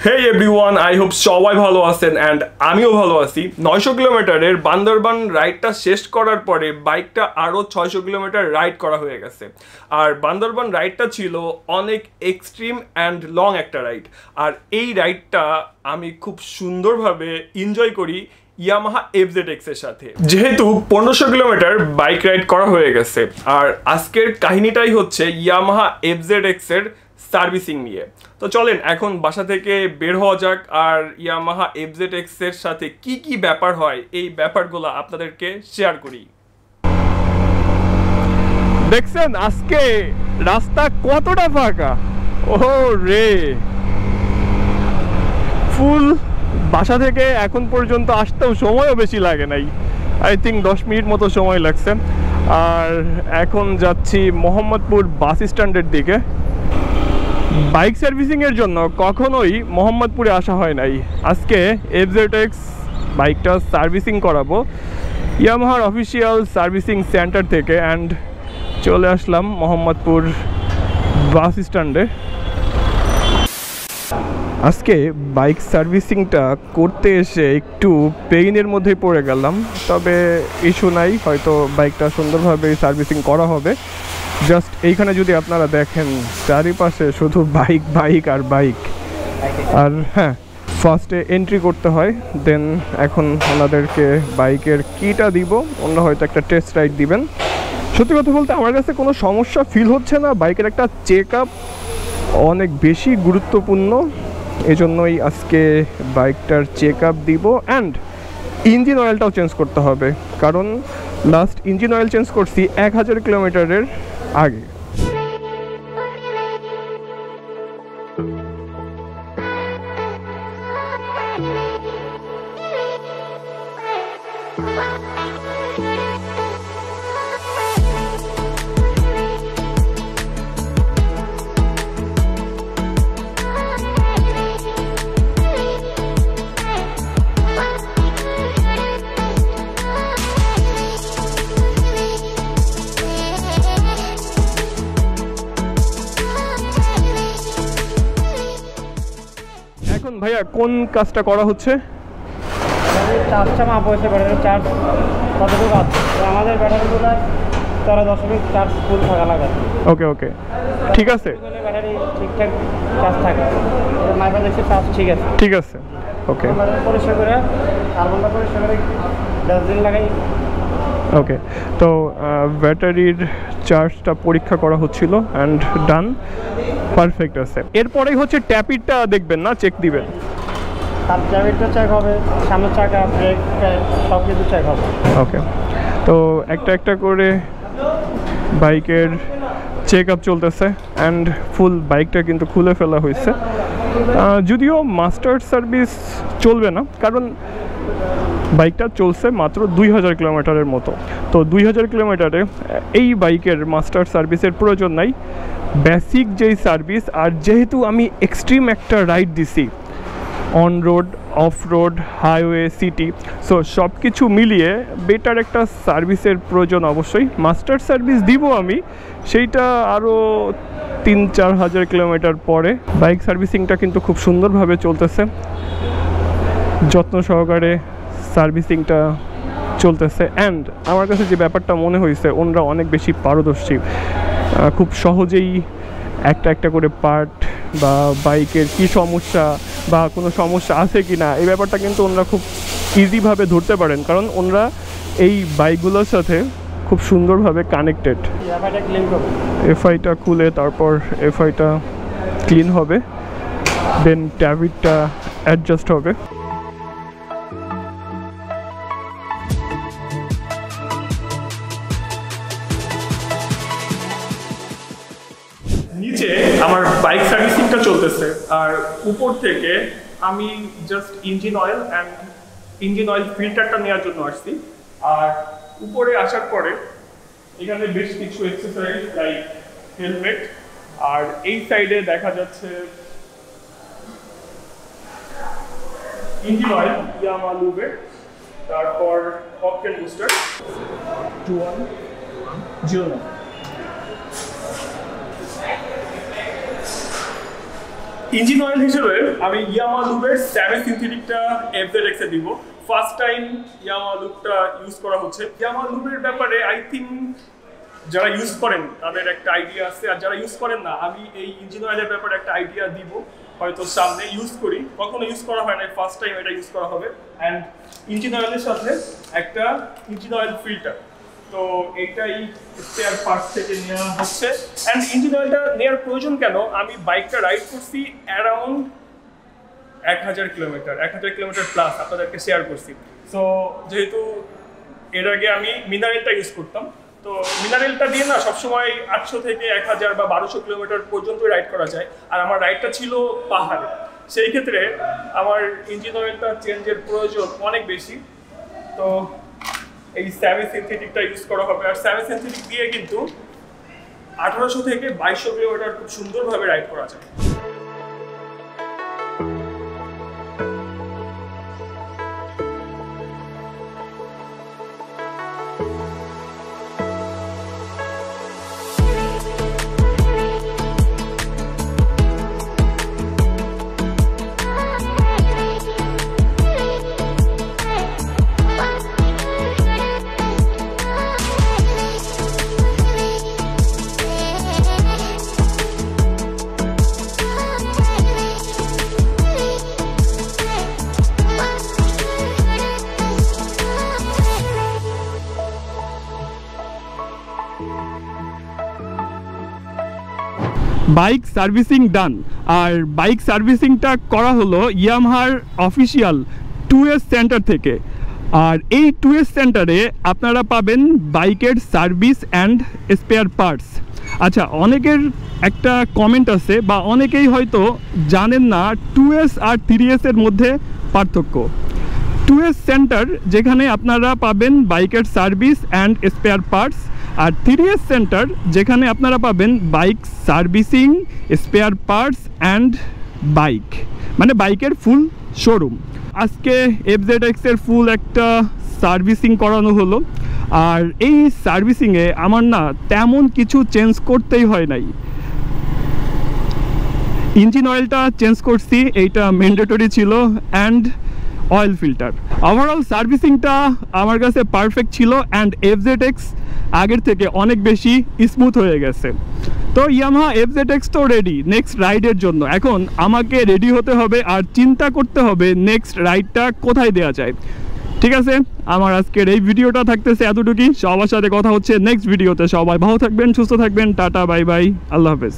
Hey everyone, I hope সবাই ভালো আছেন অ্যান্ড আমিও ভালো আছি। 900 কিলোমিটারের বান্দরবান রাইডটা শেষ করার পরে বাইকটা আরও 600 কিলোমিটার রাইড করা হয়ে গেছে। আর বান্দরবান রাইডটা ছিল অনেক এক্সট্রিম অ্যান্ড লং একটা রাইড। আর এই রাইডটা আমি খুব সুন্দরভাবে এনজয় করি ইয়ামাহা FZX এর সাথে, যেহেতু 1500 কিলোমিটার বাইক রাইড করা হয়ে গেছে। আর আজকের কাহিনীটাই হচ্ছে ইয়ামাহা FZX এর সার্ভিসিং নিয়ে। তো চলেন এখন বাসা থেকে বের হওয়া যাক আর ইয়ামাহা FZX এর সাথে কি কি ব্যাপার হয় এই ব্যাপারগুলো আপনাদেরকে শেয়ার করি। দেখছেন আজকে রাস্তা কতটা ফাঁকা, ও রে ফুল। বাসা থেকে এখন পর্যন্ত আসতেও সময়ও বেশি লাগে নাই, আই থিঙ্ক 10 মিনিট মতো সময় লাগছে। আর এখন যাচ্ছি মোহাম্মদপুর বাস স্ট্যান্ডের দিকে। বাইক সার্ভিসিংয়ের জন্য কখনোই মোহাম্মদপুরে আসা হয় নাই। আজকে FZX বাইকটা সার্ভিসিং করাবো ইয়ামাহার অফিসিয়াল সার্ভিসিং সেন্টার থেকে, অ্যান্ড চলে আসলাম মোহাম্মদপুর বাস স্ট্যান্ডে। আজকে বাইক সার্ভিসিংটা করতে এসে একটু পেইনের মধ্যে পড়ে গেলাম, তবে ইস্যু নাই, হয়তো বাইকটা সুন্দরভাবে সার্ভিসিং করা হবে। জাস্ট এইখানে যদি আপনারা দেখেন চারিপাশে শুধু বাইক বাইক আর বাইক। আর হ্যাঁ, ফার্স্টে এন্ট্রি করতে হয়, দেন এখন ওনাদেরকে বাইকের কিটা দিব, ওনারা হয়তো একটা টেস্ট রাইড দিবেন। সত্যি কথা বলতে আমার কাছে কোনো সমস্যা ফিল হচ্ছে না। বাইকের একটা চেক আপ অনেক বেশি গুরুত্বপূর্ণ, এজন্যই আজকে বাইকটার চেক আপ দিব। অ্যান্ড ইঞ্জিন অয়েলটাও চেঞ্জ করতে হবে, কারণ লাস্ট ইঞ্জিন অয়েল চেঞ্জ করছি 1000 কিলোমিটারের আগে। এখন ভাইয়া কোন কাজটা করা হচ্ছে? চার্জটা মাপ হয়েছে, ব্যাটারির চার্জ কতটুকু আছে আমাদের ব্যাটারিগুলো 13.4 চার্জ ফুল থাকা লাগে। ওকে ওকে, ঠিক আছে, ব্যাটারি ঠিকঠাক চার্জ থাকে, মাইপা দেখছি চার্জ ঠিক আছে। ঠিক আছে, ওকে। পরিষ্কার করে কার্বনটা পরিষ্কার করে ডাস্টবিন লাগাই। ওকে, তো ব্যাটারির চার্জটা পরীক্ষা করা হচ্ছিল অ্যান্ড ডান, পারফেক্ট আছে। এরপরেই হচ্ছে ট্যাপিটটা দেখবেন না, চেক দিবেন। তার ট্যাপিটটা চেক হবে, সামনের চাকা ব্রেক সব কিছু চেক হবে। ওকে, তো একটা একটা করে বাইকের চেক আপ চলতেছে অ্যান্ড ফুল বাইকটা কিন্তু খুলে ফেলা হয়েছে। যদিও মাস্টার সার্ভিস চলবে না, কারণ বাইকটা চলছে মাত্র 2000 কিলোমিটারের মতো। তো 2000 কিলোমিটারে এই বাইকের মাস্টার সার্ভিসের প্রয়োজন নাই, বেসিক যেই সার্ভিস। আর যেহেতু আমি এক্সট্রিম একটা রাইড দিছি, on road, of road, highway, city, so সব কিছু মিলিয়ে বেটার একটা সার্ভিসের প্রয়োজন অবশ্যই। মাস্টার সার্ভিস দিব আমি, সেইটা আরও 3-4 হাজার কিলোমিটার পরে। বাইক সার্ভিসিংটা কিন্তু খুব সুন্দরভাবে চলতেছে, যত্ন সহকারে সার্ভিসিংটা চলতেছে। অ্যান্ড আমার কাছে যে ব্যাপারটা মনে হয়েছে, ওনারা অনেক বেশি পারদর্শী, খুব সহজেই একটা একটা করে পার্ট বা বাইকের কি সমস্যা বা কোনো সমস্যা আছে কি না, এই ব্যাপারটা কিন্তু ওনারা খুব ইজিভাবে ধরতে পারেন, কারণ ওনারা এই বাইকগুলোর সাথে খুব সুন্দরভাবে কানেক্টেড। এফআইটা খুলে তারপর এফআইটা ক্লিন হবে, দেন ট্যাবিটটা অ্যাডজাস্ট হবে। নিচে আমার বাইক সার্ভিসিংটা চলতেছে, আর উপর থেকে আমি just engine oil and engine oil ফিল্টারটা নেওয়ার জন্য আসছি। আর উপরে আসার পরে এখানে বেশ কিছু এক্সারসাইজ লাইক হেলমেট, আর এই সাইডে দেখা যাচ্ছে ইঞ্জিন অয়েল ইয়ামাহা লুবের, তারপর অকটেন বুস্টার 2109। ইঞ্জিন অয়েল হিসেবে আমি ইয়ামাহা লুবের স্যামে সিনথেটিকটা FZX এ দিব। ফার্স্ট টাইম ইয়ামাহা লুবটা ইউজ করা হচ্ছে। ইয়ামাহা লুবের ব্যাপারে আই থিঙ্ক যারা ইউজ করেন তাদের একটা আইডিয়া আছে, আর যারা ইউজ করেন না আমি এই ইঞ্জিন অয়েলের ব্যাপারে একটা আইডিয়া দিব, হয়তো সামনে ইউজ করি, কখনো ইউজ করা হয় না, ফার্স্ট টাইম এটা ইউজ করা হবে। অ্যান্ড ইঞ্জিন অয়েলের সাথে একটা ইঞ্জিন অয়েল ফিল্টার, তো এইটাই স্পেয়ার পার্টস থেকে নেওয়া হচ্ছে। অ্যান্ড ইঞ্জিন অয়েলটা নেওয়ার প্রয়োজন কেন, আমি বাইকটা রাইড করছি অ্যারাউন্ড 1000 কিলোমিটার প্লাস আপনাদেরকে শেয়ার করছি। সো যেহেতু এর আগে আমি মিনারেলটা ইউজ করতাম, তো মিনারেলটা দিয়ে না সবসময় 800 থেকে 1000 বা 1200 কিলোমিটার পর্যন্ত রাইড করা যায়, আর আমার রাইডটা ছিল পাহাড়ে, সেই ক্ষেত্রে আমার ইঞ্জিন অয়েলটা চেঞ্জের প্রয়োজন অনেক বেশি। তো এই স্যামে সিনথেটিকটা ইউজ করা হবে। আর স্যামে সিনথেটিক দিয়ে কিন্তু 1800 থেকে 2200 কিলোমিটার খুব সুন্দরভাবে রাইড করা যায়। বাইক সার্ভিসিং ডান, আর বাইক সার্ভিসিংটা করা হলো ইয়ামাহার অফিসিয়াল 2S সেন্টার থেকে। আর এই 2S সেন্টারে আপনারা পাবেন বাইকের সার্ভিস অ্যান্ড স্পেয়ার পার্টস। আচ্ছা, অনেকের একটা কমেন্ট আছে বা অনেকেই হয়তো জানেন না 2S আর 3S এর মধ্যে পার্থক্য। 2S সেন্টার যেখানে আপনারা পাবেন বাইকের সার্ভিস অ্যান্ড স্পেয়ার পার্টস, আর 3S সেন্টার যেখানে আপনারা পাবেন bike servicing, spare parts and bike, মানে বাইকের ফুল শোরুম। আজকে FZX এর ফুল একটা সার্ভিসিং করানো হলো, আর এই সার্ভিসিংয়ে আমার না তেমন কিছু চেঞ্জ করতেই হয় নাই। ইঞ্জিন অয়েলটা চেঞ্জ করছি, এইটা ম্যান্ডেটরি ছিল, অ্যান্ড অয়েল ফিল্টার। ওভারঅল সার্ভিসিংটা আমার কাছে পারফেক্ট ছিল, অ্যান্ড FZX আগের থেকে অনেক বেশি স্মুথ হয়ে গেছে। তো ইয়ামাহা FZX তো রেডি নেক্সট রাইডের জন্য। এখন আমাকে রেডি হতে হবে আর চিন্তা করতে হবে নেক্সট রাইডটা কোথায় দেওয়া যায়। ঠিক আছে, আমার আজকের এই ভিডিওটা থাকতেছে এতটুকুই। সবার সাথে কথা হচ্ছে নেক্সট ভিডিওতে। সবাই ভালো থাকবেন, সুস্থ থাকবেন, টাটা, বাই বাই, আল্লাহ হাফেজ।